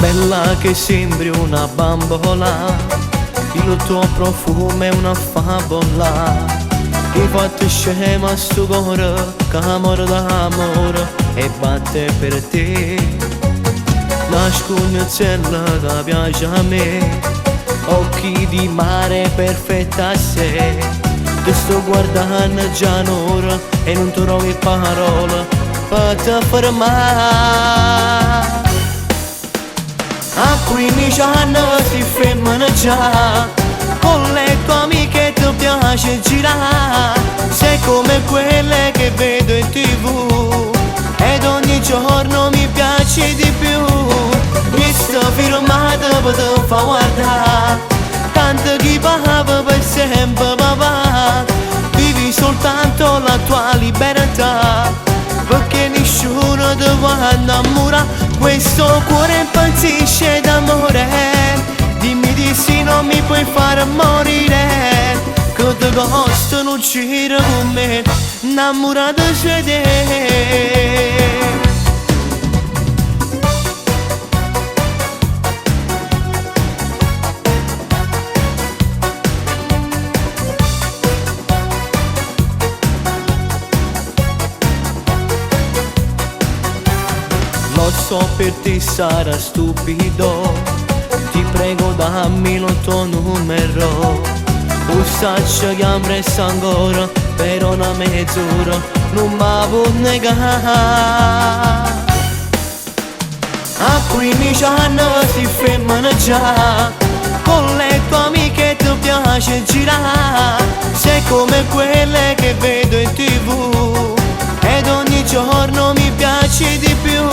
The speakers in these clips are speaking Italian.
bella che sembri una bambola, il tuo profumo è una favola. Hai fatto scema sto cuore che amore d'amore e batte per te. La scugnazella che piace a me, occhi di mare perfetta a sé. Ti sto guardando già un'ora e non trovi parole per te fermare. A 15 anni si femmina già, con le tue amiche ti piace girare. Sei come quelle che vedo in TV ed ogni giorno mi piace di più. Mi sto firmata per te fa guardare, tanto chi parla per sempre papà. Vivi soltanto la tua libertà, perché nessuno ti vuole innamorare. Questo cuore impazzisce d'amore, dimmi di sì, non mi puoi far morire. Che ti costa non uscire con me, innamorato di te. Lo so per te sarà stupido, ti prego dammi il tuo numero. Tu sai che avresti ancora per una mezz'ora, non mi puoi negare. A 15 anni si femmina già, con le tue amiche ti piace girare. Sei come quelle che vedo in TV ed ogni giorno mi piace di più.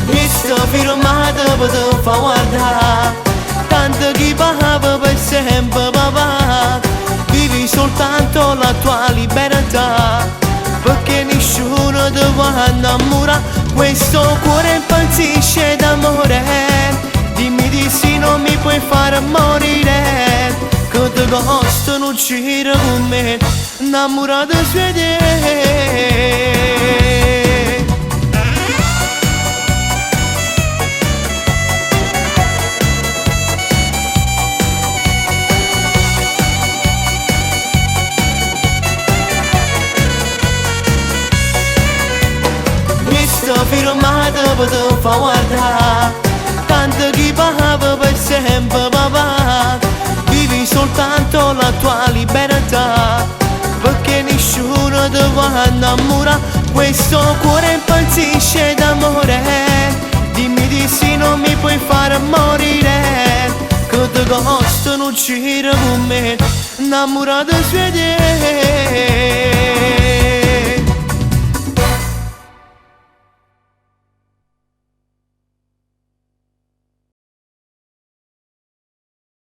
Mi sto firmata per te fa guardare, tanto chi parla per sempre papà. Vivi soltanto la tua libertà, perché nessuno ti vuole innamorare. Questo cuore impazzisce d'amore, dimmi di sì, non mi puoi far morire. Che ti costa non uscire con me, innamorato di te. Firmata per te fa guardare, tanto chi parla per sempre papà. Vivi soltanto la tua libertà, perché nessuno ti vuole innamorare. Questo cuore impazzisce d'amore, dimmi di sì, non mi puoi far morire. Che ti costa non uscire con me, innamorato di te.